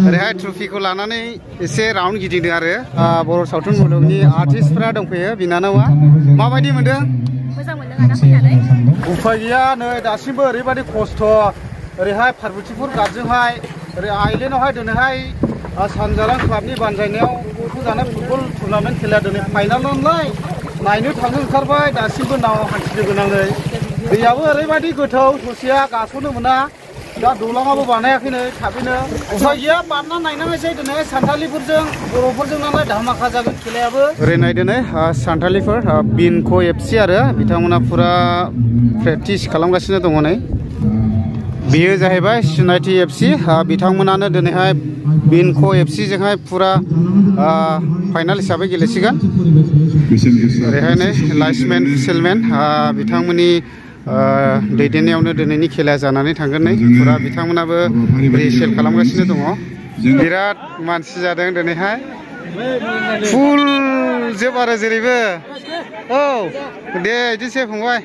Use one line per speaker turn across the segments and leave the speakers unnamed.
ओरैहाय ट्रफिखौ लानानै एसे राउन्ड गिदिंदों आरो बर' सावथुन मुलुगनि आर्टिस्टफोरा दंफैयो बिनानावा माबायदि मोनदों
मोजां मोनदों आदा फैनानै
उफाय गैया नै दासिमबो ओरैबायदि खस्थ' ओरैहाय पार्बतीपुर गार्डजोंहाय ओरै आइलेण्डआवहाय दिनैहाय सानजारां क्लाबनि बानजायनायाव जानाय फुटबल टुर्नामेन्ट खेलाया दिनै फाइनाल नालाय नायनो थांनो ओंखारबाय दासिमबो नाव हान्थिनो गोनाङै दैयाबो ओरैबायदि गोथौ ससेया गास'नो मोना दा दलाङाबो बानायाखैनो थाबैनो उफाय गैया बारना नायनांनोसै दिनै सानथालिफोरजों बर'फोरजों नालाय धामाका जागोन खेलायाबो ओरै नायदो नै सानथालिफोर बिनख' एफसि आरो बिथांमोना फुरा प्रेक्टिस खालामगासिनो दङ नै बेयो जाहैबाय सिनायथि एफसि बिथांमोनानो दिनैहाय बिनख' एफसिजोंहाय फुरा फाइनाल हिसाबै गेलेसिगोन ओरैहाय नै लाइसमेन सेलमेन बिथांमोननि दैदेननायावनो दिनैनि खेलाया जानानै थांगोन नै फुरा बिथांमोनाबो रिसेल खालामगासिनो दङ बिराद मानसि जादों दिनैहाय फुल जोब आरो जेरैबो औ दे बिदिसो फंबाय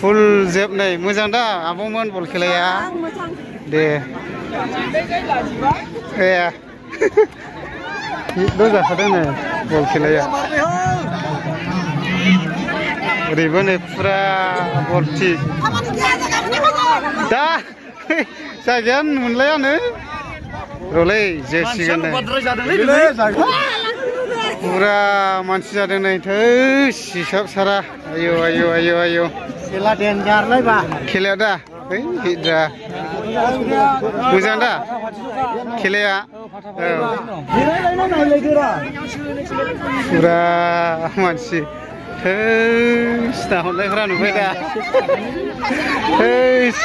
फुल जोब नै मोजां दा आब'मोन बल खेलाया दे ए हिटल' जाखादों नै बल खेलाया ओरैबो नै फुरा भर्ति दा जायगायानो मोनलायानो रलै जोसिगोन फुरा मानसि जादों नै थैस हिसाब सारा आयौ आयौ आयौ आयौ खेला देनजारलायबा खेलाया दा हिटजा मोजां दा खेलाया फुरा मानसि थैस नाहरनायफ्रा नुबाय दा थैस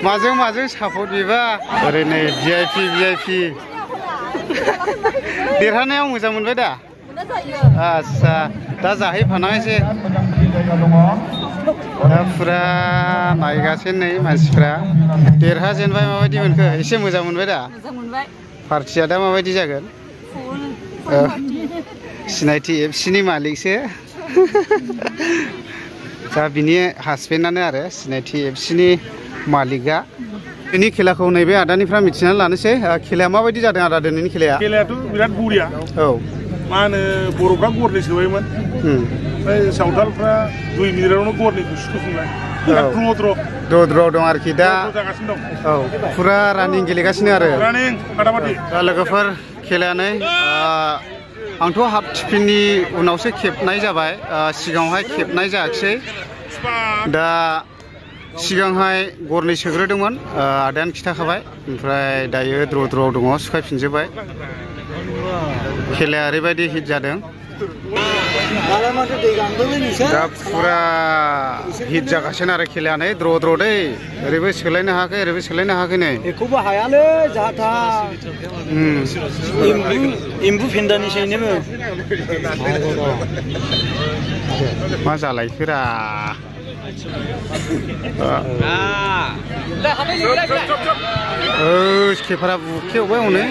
माजों माजों सापर्ट बिबा ओरै नै भिआइपि देरहानायाव मोजां मोनबाय दा आस्सा दा जाहैफानांसै दा फुरा नायगासिनो नै मानसिफ्रा देरहाजेनबाय माबायदि मोनखो एसे मोजां मोनबाय दा पार्टिया दा माबायदि जागोन सिनायथि एफसिनि मालिकसो दा बिनि हासबेन्डआनो आरो सिनायथि एफसिनि मालिकआ दिनैनि खेलाखौ नैबे आदानिफ्राय मिथिनानै लानोसै खेलाया माबायदि जादों आदा दिनैनि खेलायाथ'
बिराद बरिया औ मा होनो बर'फ्रा गरनै सोबायमोन ओमफ्राय सावथालफ्रा 2 मिनिटावनो गरनैखौ सुखुफिनबाय द्र' दं आरोखि दा औ फुरा रानिं गेलेगासिनो आरो दा लोगोफोर खेलायानो आंथ' हाफ टिफिननि उनावसो खेबनाय जाबाय सिगाङावहाय खेबनाय जायाखिसै दा सिगांहाय गरनै सोग्रोदोंमोन आदायानो खिथाखाबाय ओमफ्राय दायो द्र' दङ सुखायफिनजोब्बाय खेलाया ओरैबायदि हिट जादों दा फुरा हिट जागासिनो आरो खेलाया नै द्र' दै ओरैबो सोलायनो हायाखै ओरैबो सोलायनो हायाखै नै
बेखौबो हायालै जाथा एम्बु फेन्दानिसैनो
मा जालायखोरा खेफारा बुखेवबाय हनै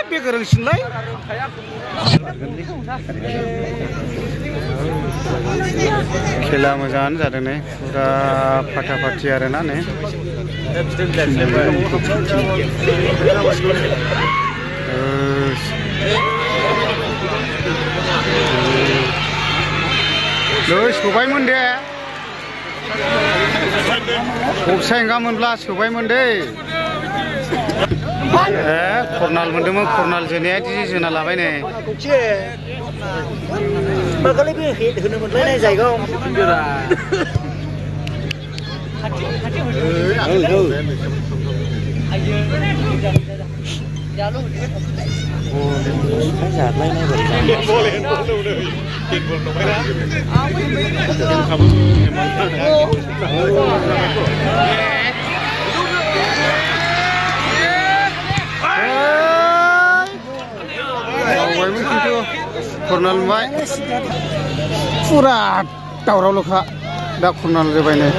बे गोरोंसिनलाय खेला मोजाङानो जादों नै फुरा फाटाफाटि आरोना नै सोबायमोन दे अफसाइड मोनब्ला सोबायमोन दै कर्नाल मोनदोंमोन कर्नाल जोनाया जोना लाबाय नै
होनो मोनलायनाय जायगायाव
कर्नाल नुबाय फुरा दावरावल'खा दा कर्नाल जोबाय नै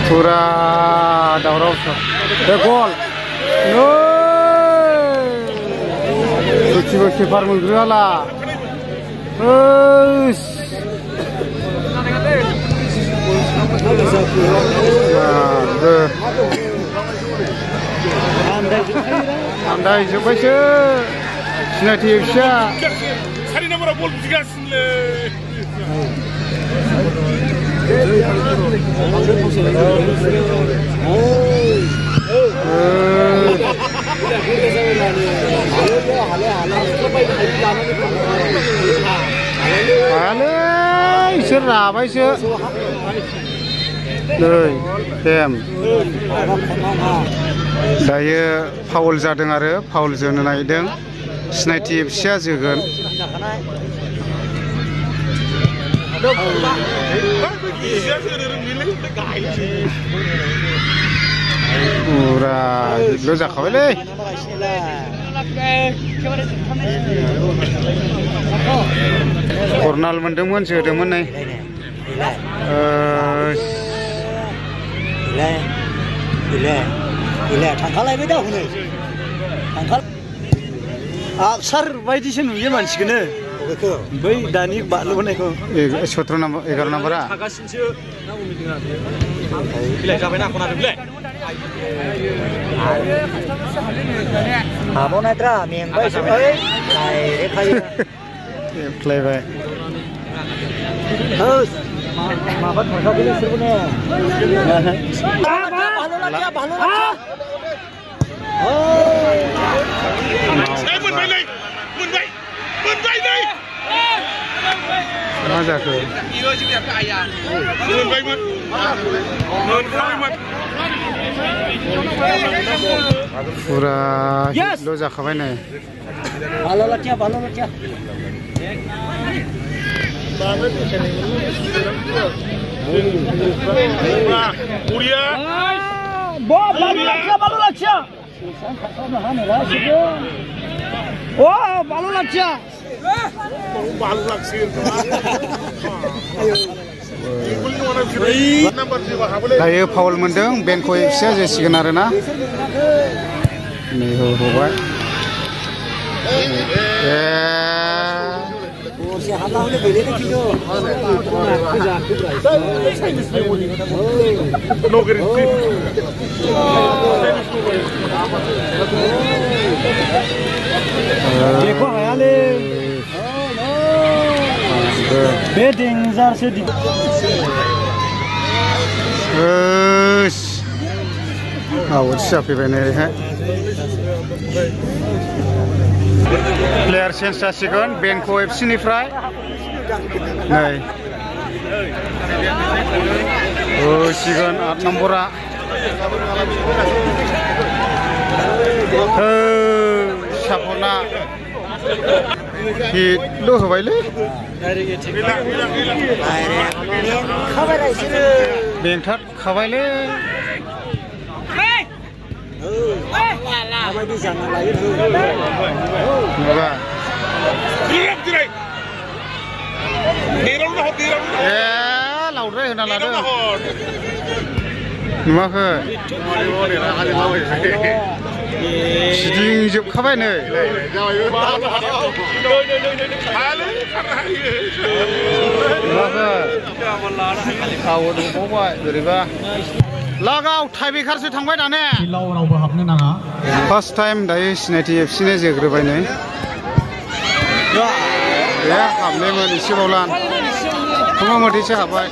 फुरा दावराव गल किपार मोनग्रोआला आन्दायजोब्बायसो सिनायथि एफसिआ
सारि नाम्बाराव बल बुजिगासिनो
हायालै इसोर राबायसो नै टेम दायो फाउल जादों आरो फाउल जोनो नागिरदों सिनायथि एफसिआ जोगोन पुरा हिटल' जाखाबायलै कर्नाल मोनदोंमोन जोदोंमोन नै
थांखालायबाय दा हनै आक्सार बायदिसो नुयो मानसिखौनो बै दानि बारल'बोनायखौ
17 नाम्बार 11 नाम्बारा
थागासिनोसो बिलाइ जाबायना खनादों बिलाइ हाबावनायद्रा मेंबायसो डाइरेक्ट फायो
एख्लायबाय
माबा थांखाबायलै बिसोरबोनो
मा जाखो पुरा हिटल' जाखाबाय नै दायो फाउल मोनदों बेंक एफसिआ जोसिगोन आरोना नै होबाय
देखो हायालै बे डेन्जारसो
आवटसो जाफैबाय नै ओरैहाय प्लेयार चेन्ज जासिगोन बेंक एफसिनिफ्राय नै होसिगोन 8 नम्बरा सापना हिटल' होबायलै बेंथार खाबायलै माबा लावद्राय होना लादों नुवाखै फिदिंजोबखाबाय नै आउट दंबावबाय बोरैबा लागाव टाइब्रेकारसो थांबाय दाने
रावबो हाबनो नाङा
फार्स्ट टाइम दायो सिनायथि एफसिनो जोग्रोबाय नै हाबनायमोन एसेबावलान खुमा मथेसो हाबबाय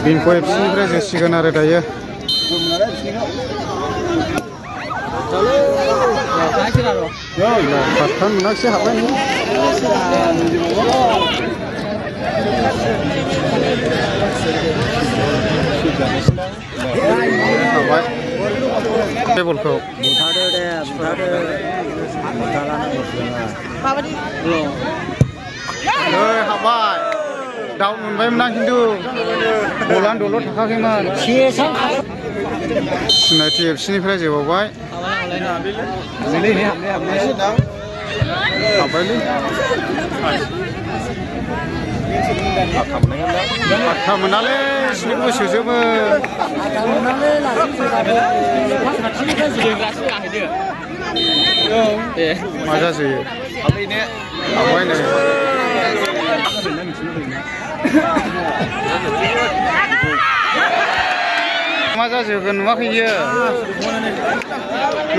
बेंक एफसिनिफ्राय जोसिगोन आरो दायो फार्टथाम मोनाखिसै हाबबाय हाबबाय टेबलखौ हाबबाय दाउ मोनबायमोन आं खिन्थु बलान दल' थाखाखैमोन सिनायथि एफसिनिफ्राय जोबावबाय हाबबायलै आठथा मोनालै स्निखौबो सोजोबो मा जासोयो आवगायनो मा जाजोबगोन नुवाखै इयो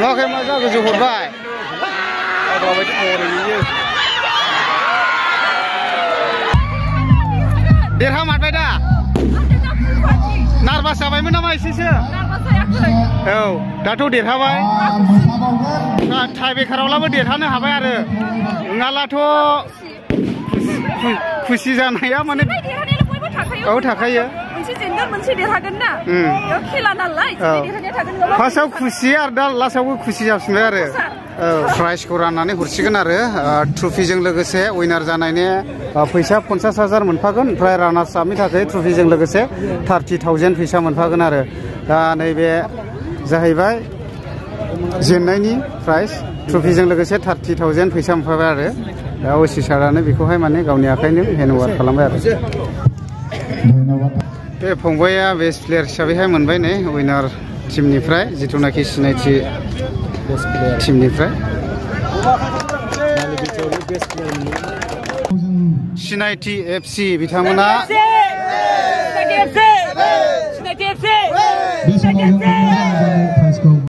नुवाखै मा जागोजो हरबाय देरहामारबाय दा नार्भास जाबायमोन नामा एसेसो औ दाथ' देरहाबाय टाइ ब्रेकारावब्लाबो देरहानो हाबाय आरो नङाब्लाथ' खुसि जानाया माने औ थाखायो फार्स्टआव खुसि आरो दा लास्टआवबो खुसि जाफिनबाय आरो औ प्राइजखौ राननानै हरसिगोन आरो ट्रफिजों लोगोसे उइनार जानायनि फैसा 50,000 मोनफागोन ओमफ्राय रानार्स आपनि थाखाय ट्रफिजों लोगोसे 30,000 फैसा मोनफागोन आरो दा नैबे जाहैबाय जेननायनि प्राइज ट्रफिजों लोगोसे 30,000 फैसा मोनफाबाय आरो दा असि सारानो बेखौहाय माने गावनि आखाइजों हेन्ड अभार खालामबाय आरो बे फंबाया बेस्ट प्लेयार हिसाबैहाय मोनबाय नै उइनार टीमनिफ्राय जिथुनाखि सिनायथि टीमनिफ्राय सिनायथि एफसि बिथांमोना
सिनायथि एफसि